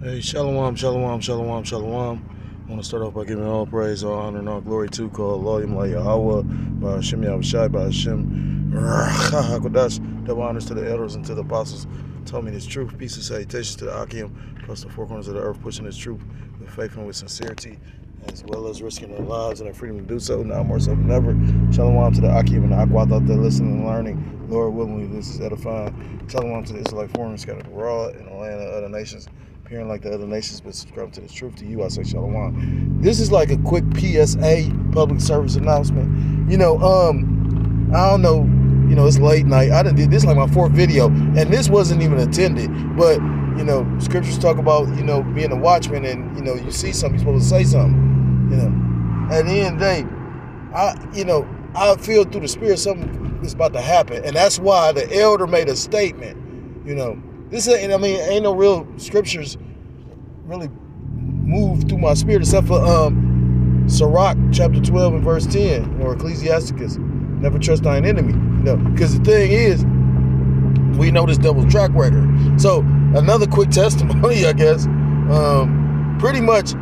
Hey, shalom, shalom, shalom, shalom. I want to start off by giving all praise, all honor, and all glory to call Elohim La Yahweh, by Hashem Yahushai, by Hashem Hakodash. Double honors to the elders and to the apostles. Told me this truth. Peace and salutations to the Akim, across the four corners of the earth, pushing this truth with faith and with sincerity, as well as risking their lives and their freedom to do so, now more so than ever. Shalom to the Akim and the Aquat out there listening and learning. Lord willing, this is edifying. Shalom to the Israelite foreigners scattered abroad in the land of other nations, appearing like the other nations, but subscribe to the truth. To you, I say shalom. This is like a quick PSA, public service announcement. I don't know, it's late night. I done did this like my fourth video, and this wasn't even intended, but, scriptures talk about, being a watchman, and, you see something, you're supposed to say something, At the end of the day, I feel through the spirit something is about to happen, and that's why the elder made a statement, This ain't no real scriptures really move through my spirit except for Sirach chapter 12 and verse 10, or Ecclesiasticus, never trust thine enemy. Because the thing is, we know this devil's track record. So another quick testimony, I guess. Pretty much,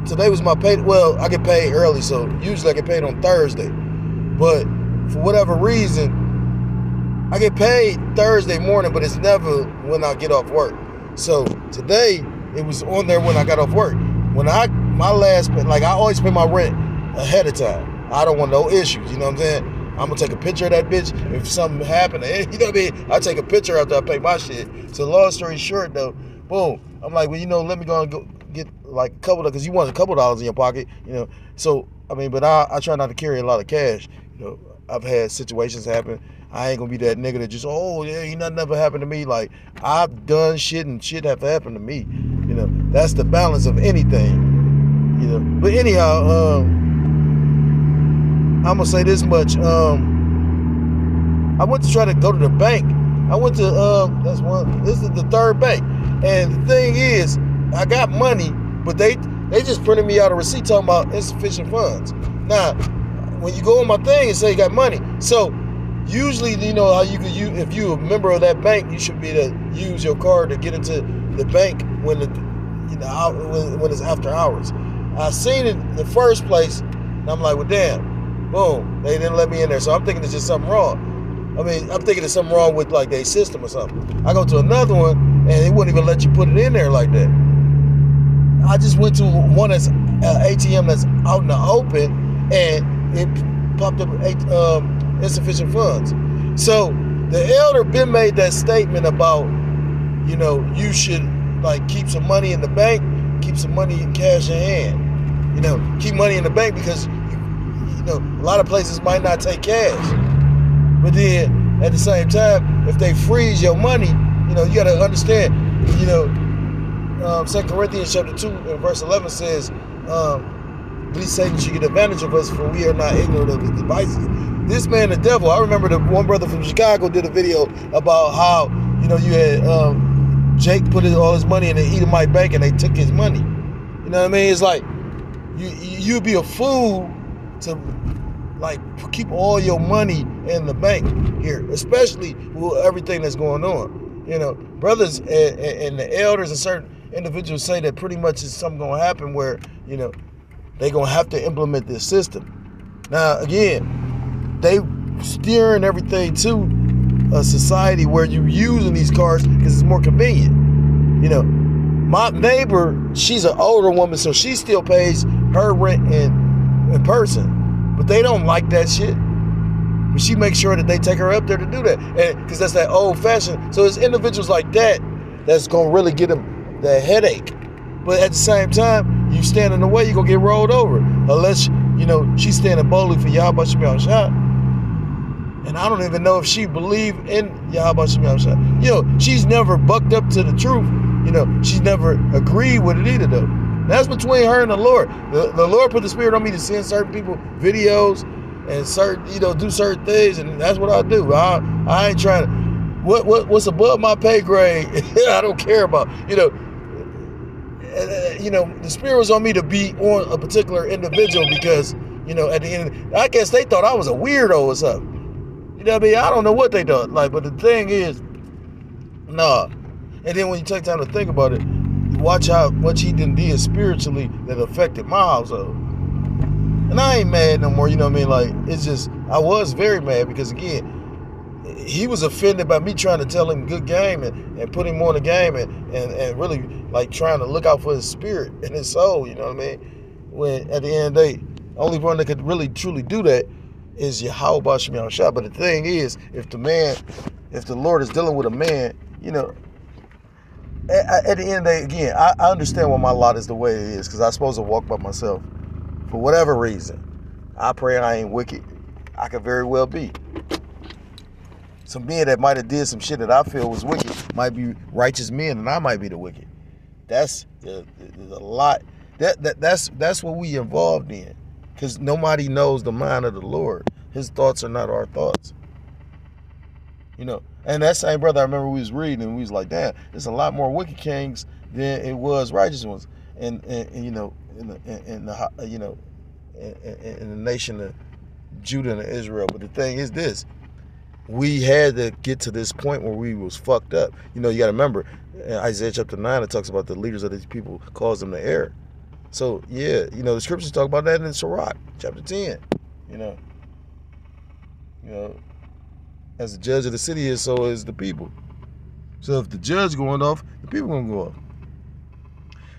today was my pay. Well, I get paid early, so usually I get paid on Thursday. But for whatever reason, I get paid Thursday morning, but it's never when I get off work. So today, it was on there when I got off work. When I always pay my rent ahead of time. I don't want no issues, you know what I'm saying? I'm gonna take a picture of that bitch. If something happened, you know what I mean? I take a picture after I pay my shit. So long story short though, boom. I'm like, well, let me go get like a couple of, because you want a couple dollars in your pocket, So, but I try not to carry a lot of cash. I've had situations happen. I ain't gonna be that nigga that just, nothing ever happened to me. Like, I've done shit and shit have happened to me. That's the balance of anything. But anyhow, I'm gonna say this much. I went to try to go to the bank. I went to this is the third bank. And the thing is, I got money, but they just printed me out a receipt talking about insufficient funds. Now, when you go on my thing and say you got money, so usually, how you could use, if you're a member of that bank, you should be able to use your card to get into the bank when it's after hours. I seen it in the first place, and I'm like, well, damn, boom, they didn't let me in there. So I'm thinking it's just something wrong. I'm thinking it's something wrong with like their system or something. I go to another one, and they wouldn't even let you put it in there like that. I just went to one that's ATM that's out in the open, and it popped up insufficient funds. So the elder been made that statement about, you should like keep some money in the bank, keep some money in cash in hand. Keep money in the bank because a lot of places might not take cash. But then at the same time, if they freeze your money, you gotta understand, 2 Corinthians chapter 2 and verse 11 says, least Satan should get advantage of us, for we are not ignorant of his devices. This man, the devil, I remember the one brother from Chicago did a video about how, you had Jake put all his money in the Edomite bank and they took his money. You know what I mean? It's like, you'd be a fool to like keep all your money in the bank here, especially with everything that's going on. Brothers and the elders and certain individuals say that pretty much is something going to happen where, they're going to have to implement this system. Now, again, they steering everything to a society where you're using these cards because it's more convenient. My neighbor, she's an older woman, so she still pays her rent in person. But they don't like that shit. But she makes sure that they take her up there to do that. Because that's that old fashioned. So it's individuals like that that's going to really get them that headache. But at the same time, you stand in the way, you're going to get rolled over. Unless, she's standing boldly for Yahweh Shem Yahushua. And I don't even know if she believe in Yahweh Shem Yahushua. She's never bucked up to the truth. She's never agreed with it either, though. That's between her and the Lord. The Lord put the Spirit on me to send certain people videos and certain, do certain things, and that's what I do. I ain't trying to. What's above my pay grade, I don't care about. The Spirit was on me to be on a particular individual because, at the end, I guess they thought I was a weirdo or something. I don't know what they thought. But the thing is, nah. And then when you take time to think about it, watch how much he did spiritually that affected my household. And I ain't mad no more, you know what I mean? Like, it's just, I was very mad because, again, he was offended by me trying to tell him good game and put him on the game and really, like, trying to look out for his spirit and his soul, you know what I mean? When, at the end of the day, the only one that could really, truly do that is Yahweh Shem Yahushua. But the thing is, if the Lord is dealing with a man, you know, at the end of the day, again, I understand why my lot is the way it is, because I'm supposed to walk by myself. For whatever reason, I pray I ain't wicked. I could very well be. Some men that might have did some shit that I feel was wicked might be righteous men, and I might be the wicked. That's a lot. That's what we involved in, because nobody knows the mind of the Lord. His thoughts are not our thoughts. You know, and that same brother, I remember we was reading, and we was like, damn, there's a lot more wicked kings than it was righteous ones. And you know, in the nation of Judah and Israel. But the thing is this: we had to get to this point where we was fucked up. You know, you got to remember, in Isaiah chapter 9, it talks about the leaders of these people cause them to err. So yeah, you know, the scriptures talk about that in Sirach chapter 10. You know, as the judge of the city is, so is the people. So if the judge going off, the people gonna go off.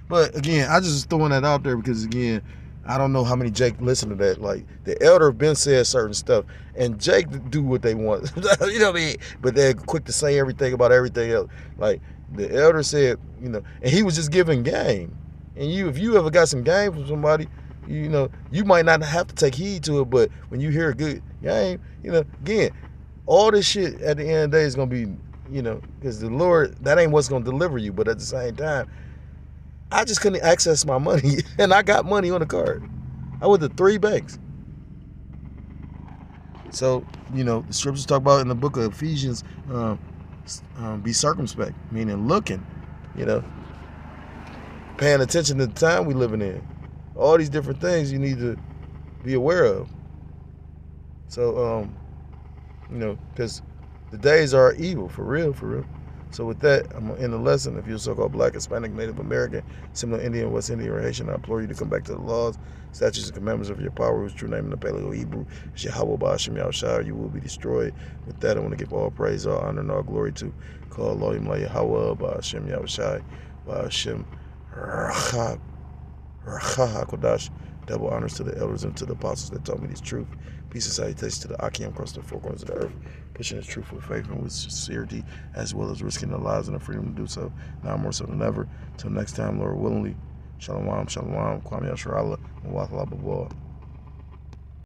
But again, I just throwing that out there because, again, I don't know how many Jake listen to that. Like, the elder been said certain stuff, and Jake do what they want. You know what I mean? But they're quick to say everything about everything else. Like, the elder said, you know, and he was just giving game. And if you ever got some game from somebody, you know, you might not have to take heed to it, but when you hear a good game, you know, again, all this shit at the end of the day is going to be, you know, because the Lord, that ain't what's going to deliver you. But at the same time, I just couldn't access my money, and I got money on the card. I went to 3 banks. So, you know, the scriptures talk about in the book of Ephesians, be circumspect, meaning looking, you know, paying attention to the time we living in. All these different things you need to be aware of. So, you know, because the days are evil, for real, for real. So with that, I'm going to end the lesson. If you're so-called Black, Hispanic, Native American, Seminole Indian, West Indian, or Haitian, I implore you to come back to the laws, statutes, and commandments of your power, whose true name in the Paleo Hebrew is Yahweh Ba'ashem Yahushua, you will be destroyed. With that, I want to give all praise, all honor, and all glory to call Elohim La Yahweh Ba'ashem Yahushua, Ba'ashem Racha HaKodash. Double honors to the elders and to the apostles that taught me this truth. Peace and salutations to the Akim across the 4 corners of the earth, pushing this truth with faith and with sincerity, as well as risking their lives and the freedom to do so, now more so than ever. Till next time, Lord willingly. Shalom, shalom, Kwame Yasharallah, and Wathala Babal.